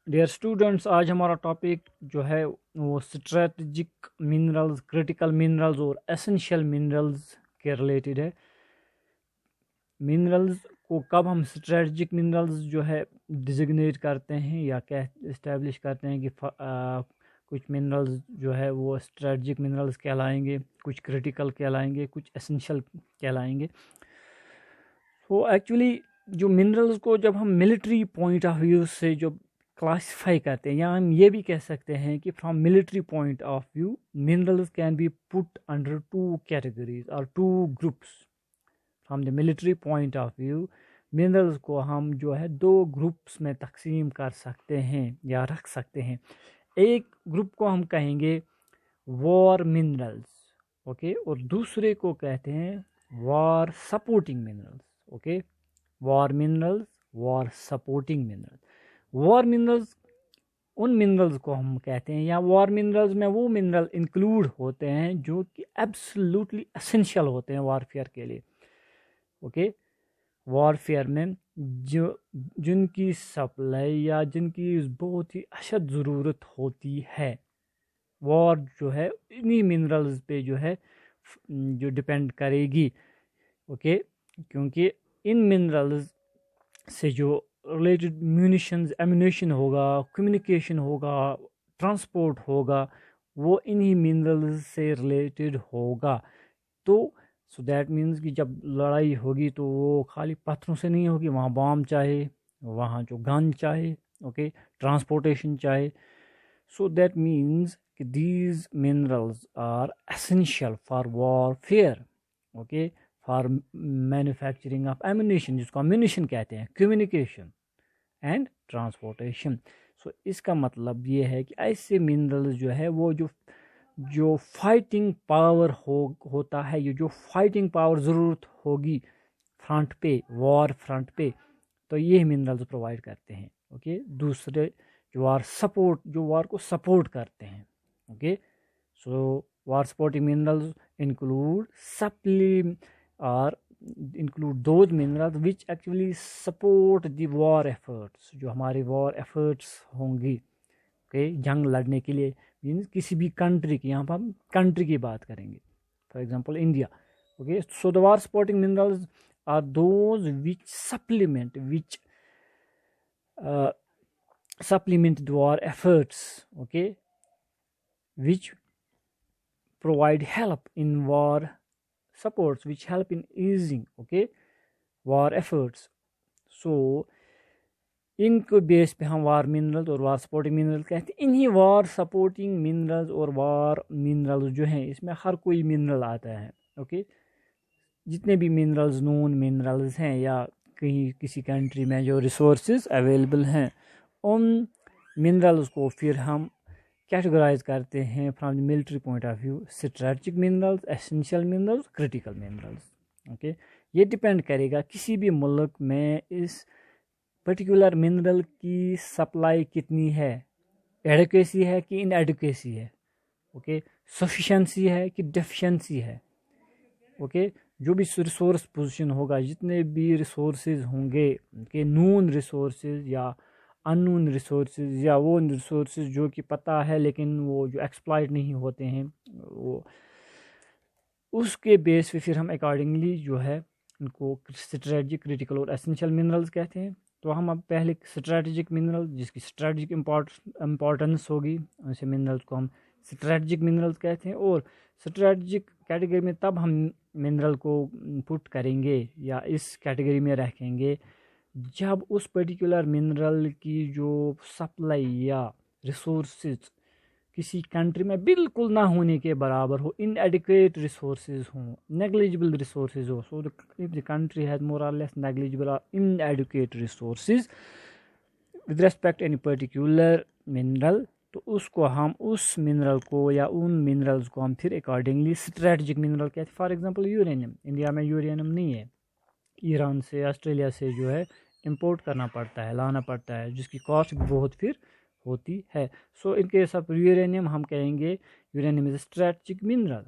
Dear students, आज हमारा topic जो है वो स्ट्रेटजिक मिनरल्स, क्रिटिकल मिनरल्स और एसेंशियल मिनरल्स के रिलेटेड है। मिनरल्स को कब हम स्ट्रेटजिक मिनरल्स जो है डिजिग्नेट करते हैं या क्या इस्टेब्लिश करते हैं कि कुछ मिनरल्स जो है वो स्ट्रेटजिक मिनरल्स कहलाएंगे, कुछ क्रिटिकल कहलाएंगे, कुछ एसेंशियल कहलाएंगे। तो एक्चुअली जो मिनरल्स को जब हम मिलिट्री पॉइंट ऑफ व्यू से जो क्लासिफाई करते हैं, या हम ये भी कह सकते हैं कि from military point of view minerals can be put under two categories और two groups. From the military point of view minerals को हम जो है दो ग्रुप्स में तकसीम कर सकते हैं या रख सकते हैं। एक ग्रुप को हम कहेंगे वॉर मिनरल्स, ओके, और दूसरे को कहते हैं war supporting minerals, okay. War minerals, war supporting minerals. War minerals उन मिनरल्स को हम कहते हैं, या वॉर मिनरल्स में वो मिनरल इंक्लूड होते हैं जो कि एब्सोल्युटली एसेंशियल होते हैं वॉरफेयर के लिए, ओके। वॉरफेयर में जो जिनकी सप्लाई या जिनकी बहुत ही अशद ज़रूरत होती है, वॉर जो है इन्हीं मिनरल्स पे जो है जो डिपेंड करेगी, ओके। क्योंकि इन मिनरल्स से जो रिलेटेड म्यूनिशंस, एम्यूनेशन होगा, कम्युनिकेशन होगा, ट्रांसपोर्ट होगा, वो इन्हीं मिनरल्स से रिलेटेड होगा। तो सो दैट मीन्स कि जब लड़ाई होगी तो वो खाली पत्थरों से नहीं होगी, वहाँ बॉम्ब चाहे, वहाँ जो गन चाहे, ओके, ट्रांसपोर्टेशन चाहे। सो दैट मीन्स कि these minerals are essential for warfare, okay, for manufacturing of ammunition, जिसको ammunition कहते हैं, communication and transportation। सो इसका मतलब ये है कि ऐसे मिनरल्स जो है वो जो जो फाइटिंग पावर होता है, ये जो फाइटिंग पावर ज़रूरत होगी फ्रंट पे, वॉर फ्रंट पे, तो ये मिनरल्स प्रोवाइड करते हैं, ओके। दूसरे जो वार सपोर्ट, जो वार को सपोर्ट करते हैं, okay. So war supporting minerals include or include those minerals which actually support the war efforts, जो हमारे war efforts होंगी, okay, जंग लड़ने के लिए, मीन्स किसी भी कंट्री की, यहाँ पर हम कंट्री की बात करेंगे, for example India, okay. So the war supporting minerals are those which uh, supplement the war efforts, okay, which provide help in war supports, which help in easing, okay, war efforts। so इनको base पे हम वार minerals और वार supporting minerals कहते हैं। इन्हीं वार supporting minerals और वार minerals जो हैं, इसमें हर कोई मिनरल आता है, ओके। जितने भी मिनरल्स, नोन मिनरल्स हैं, या कहीं किसी कंट्री में जो रिसोर्सेज अवेलेबल हैं, उन मिनरल्स को फिर हम कैटेगराइज करते हैं from the military point of view, strategic minerals, essential minerals, critical minerals, okay. ये डिपेंड करेगा किसी भी मुल्क में इस पर्टिकुलर मिनरल की सप्लाई कितनी है, एडिक्वेसी है कि इनएडिक्वेसी है, ओके, सफिशेंसी है कि डेफिशिएंसी है, ओके। जो भी रिसोर्स पोजीशन होगा, जितने भी रिसोर्सेज होंगे कि नून रिसोर्सेज या अननोन रिसोर्सेज, या वो रिसोर्सेज जो कि पता है लेकिन वो जो एक्सप्लॉइट नहीं होते हैं, वो उसके बेस पे फिर हम अकॉर्डिंगली जो है उनको स्ट्रेटजिक, क्रिटिकल और एसेंशियल मिनरल्स कहते हैं। तो हम अब पहले स्ट्रेटजिक मिनरल जिसकी स्ट्रेटजिक इम्पोर्टेंस होगी, ऐसे मिनरल्स को हम स्ट्रेटजिक मिनरल्स कहते हैं। और स्ट्रेटजिक कैटेगरी में तब हम मिनरल को पुट करेंगे या इस कैटेगरी में रखेंगे जब उस पर्टिकुलर मिनरल की जो सप्लाई या रिसोर्सेज किसी कंट्री में बिल्कुल ना होने के बराबर हो, इनएडिक्वेट रिसोर्सेज हों, नेग्लिजिबल रिसोर्सेज हो। So if the country has more और लेस नेग्लिजिबल और इनएडिक्वेट resources with respect any particular mineral, तो उसको हम उस मिनरल को या उन मिनरल्स को हम फिर अकॉर्डिंगली स्ट्रेटजिक मिनरल कहते हैं। फॉर एग्जांपल यूरेनियम, इंडिया में यूरेनियम नहीं है, ईरान से, ऑस्ट्रेलिया से जो है इंपोर्ट करना पड़ता है, लाना पड़ता है, जिसकी कॉस्ट भी बहुत फिर होती है। So in case of uranium हम कहेंगे uranium is strategic mineral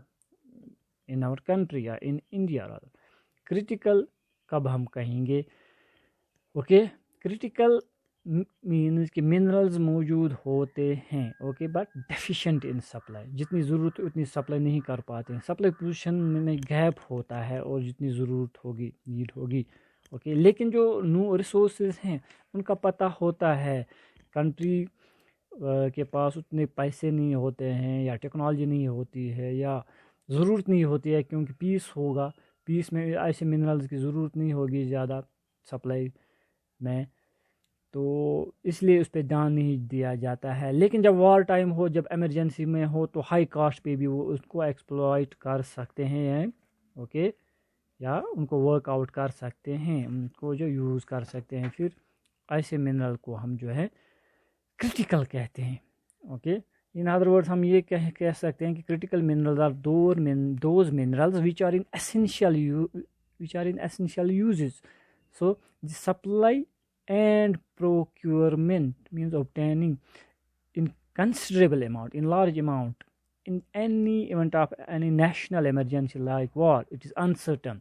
in our country या इन इंडिया। क्रिटिकल कब हम कहेंगे, ओके। क्रिटिकल मीन्स कि मिनरल्स मौजूद होते हैं, okay, but deficient in supply. जितनी ज़रूरत है उतनी सप्लाई नहीं कर पाते हैं, सप्लाई पोजीशन में गैप होता है और जितनी ज़रूरत होगी, नीड होगी, ओके। लेकिन जो न्यू रिसोर्सेज हैं उनका पता होता है, कंट्री के पास उतने पैसे नहीं होते हैं या टेक्नोलॉजी नहीं होती है या ज़रूरत नहीं होती है, क्योंकि पीस होगा, पीस में ऐसे मिनरल्स की ज़रूरत नहीं होगी ज़्यादा सप्लाई में, तो इसलिए उस पर ध्यान नहीं दिया जाता है। लेकिन जब वॉर टाइम हो, जब इमरजेंसी में हो, तो हाई कास्ट पे भी वो उसको एक्सप्लॉइट कर सकते हैं, ओके, या उनको वर्कआउट कर सकते हैं, उनको जो यूज़ कर सकते हैं। फिर ऐसे मिनरल को हम जो है क्रिटिकल कहते हैं, ओके। इन अदर वर्ड्स हम ये कह सकते हैं कि critical minerals are those minerals which are in essential uses. So the supply and procurement means obtaining in considerable amount, in large amount, in any event of any national emergency like war, it is uncertain।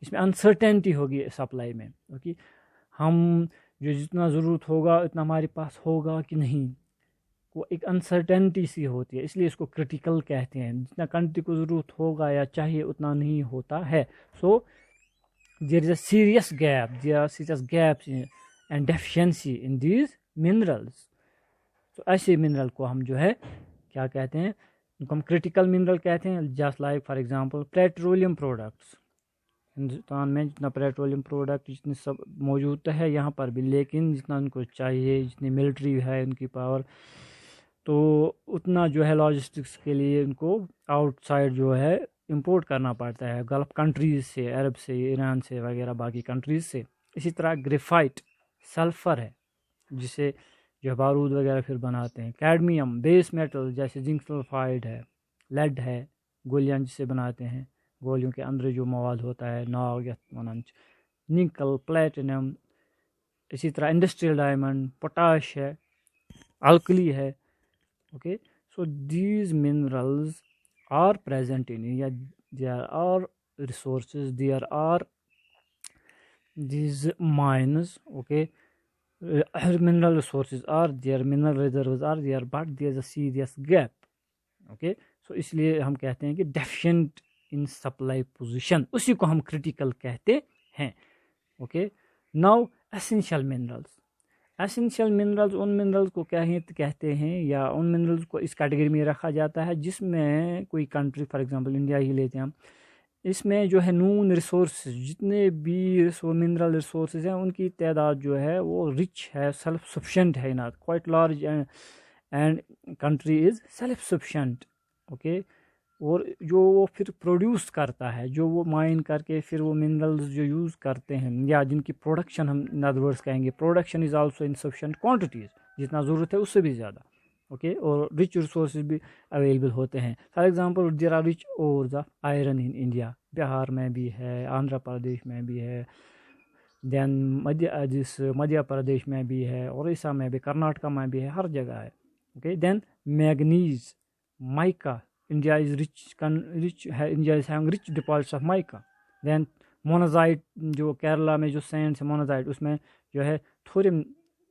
इसमें uncertainty होगी supply में, okay. हम जो जितना ज़रूरत होगा उतना हमारे पास होगा कि नहीं, वो एक अनसर्टेनिटी सी होती है, इसलिए इसको क्रिटिकल कहते हैं। जितना कंट्री को ज़रूरत होगा या चाहिए उतना नहीं होता है। सो there is a serious gaps and deficiency in these minerals। तो ऐसे मिनरल को हम जो है क्या कहते हैं, उनको हम क्रिटिकल मिनरल कहते हैं। Just like for example petroleum products, Hindustan में जितना पेट्रोलियम प्रोडक्ट जितने सब मौजूद है यहाँ पर भी, लेकिन जितना उनको चाहिए, जितनी मिलिट्री है उनकी पावर, तो उतना जो है लॉजिस्टिक्स के लिए उनको आउटसाइड जो है इंपोर्ट करना पड़ता है, गल्फ कंट्रीज़ से, अरब से, ईरान से वगैरह बाकी कंट्रीज़ से। इसी तरह ग्रेफाइट सल्फ़र है, जिसे जो बारूद वगैरह फिर बनाते हैं। कैडमियम बेस मेटल जैसे जिंक सल्फाइड है, लेड है, गोलियां जिसे बनाते हैं, गोलियों के अंदर जो मवाद होता है, नाग या वनंच, निकल, प्लेटिनम। इसी तरह इंडस्ट्रियल डायमंड, पोटाश है, अल्कली है, okay. So these minerals are present in India, there are resources, there are these mines, okay, mineral resources are there, mineral reserves are there, but there is a serious gap, okay। so इसलिए हम कहते हैं कि deficient in supply position, उसी को हम critical कहते हैं, okay। now essential minerals, essential minerals उन मिनरल्स को कहते हैं या उन मिनरल्स को इस कैटेगरी में रखा जाता है जिसमें कोई कंट्री, फॉर एग्जांपल इंडिया ही लेते हैं हम, इसमें जो है नून रिसोर्सेज, जितने भी मिनरल रिसोर्सेज हैं उनकी तादाद जो है वो रिच है, सेल्फ सफिशेंट है, ना quite large and country is self sufficient, okay. और जो वो फिर प्रोड्यूस करता है, जो वो माइन करके फिर वो मिनरल्स जो यूज़ करते हैं या जिनकी प्रोडक्शन हम इन अदर वर्ड्स कहेंगे, production is also in sufficient quantities, जितना ज़रूरत है उससे भी ज़्यादा, ओके। और रिच रिसोर्सेज भी अवेलेबल होते हैं। For example there are rich ores of iron in India, Bihar में भी है, आंध्र प्रदेश में भी है, देन मध्य प्रदेश में भी है, उड़ीसा में भी, कर्नाटका में भी है, हर जगह है, okay. Then manganese, mica, India is India is having rich deposits of mica। then monazite, जो केरला में जो सैंड है मोनाजाइट, उसमें जो है थोरियम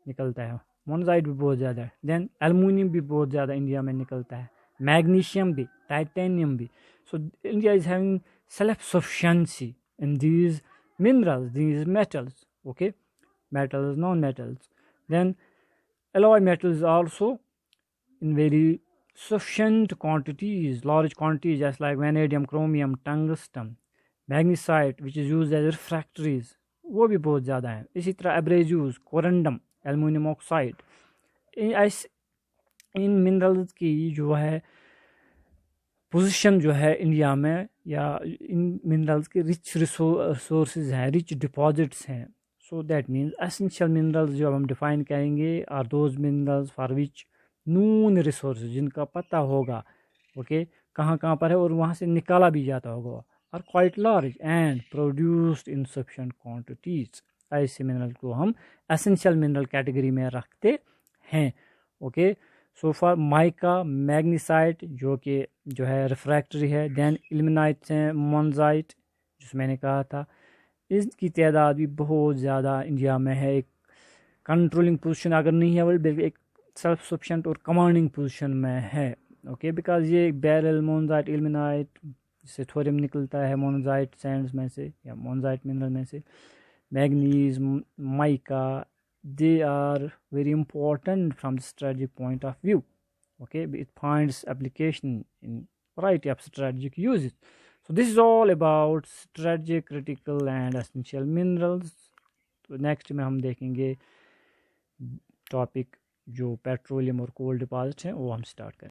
निकलता है, मोनाजाइट भी बहुत ज़्यादा है। देन एल्युमिनियम भी बहुत ज़्यादा इंडिया में निकलता है, मैग्नीशियम भी, टाइटेनियम भी। So India is having self sufficiency in these minerals, these metals, okay, metals, non metals. Then alloy metals also in very sufficient quantities, large quantities, just like vanadium, chromium, tungsten, magnesite, which is used as refractories, वो भी बहुत ज़्यादा है। इसी तरह abrasives, corundum, aluminium oxide, इन minerals की जो है पोजीशन जो है इंडिया में, या इन मिनरल्स के रिच रिसोर्सेज हैं, रिच डिपॉजिट्स हैं। So that means essential minerals जो हम डिफाइन करेंगे are those minerals for which known resources, जिनका पता होगा, ओके, कहाँ कहाँ पर है और वहाँ से निकाला भी जाता होगा, are quite large and produced in sufficient quantities. ऐसे मिनरल को हम एसेंशियल मिनरल कैटेगरी में रखते हैं, okay. So for mica, magnesite जो है रिफ्रैक्टरी है, देन इल्मेनाइट है, मोनाजाइट जिस मैंने कहा था, इसकी तादाद भी बहुत ज़्यादा इंडिया में है। एक कंट्रोलिंग पोजीशन अगर नहीं है बल्कि एक सेल्फ सफिशिएंट और कमांडिंग पोजीशन में है। ओके, बिकॉज ये बेरिल, मोनजाइट, इल्मेनाइट, जिससे थोरियम निकलता है मोनोजाइट सैंड्स में से या मोनोजाइट मिनरल में से, manganese, mica, they are very important from the strategic point of view. Okay, it finds application in variety of strategic uses. So this is all about strategic, critical and essential minerals. तो next में हम देखेंगे topic जो petroleum और कोल deposit हैं वो हम start करेंगे।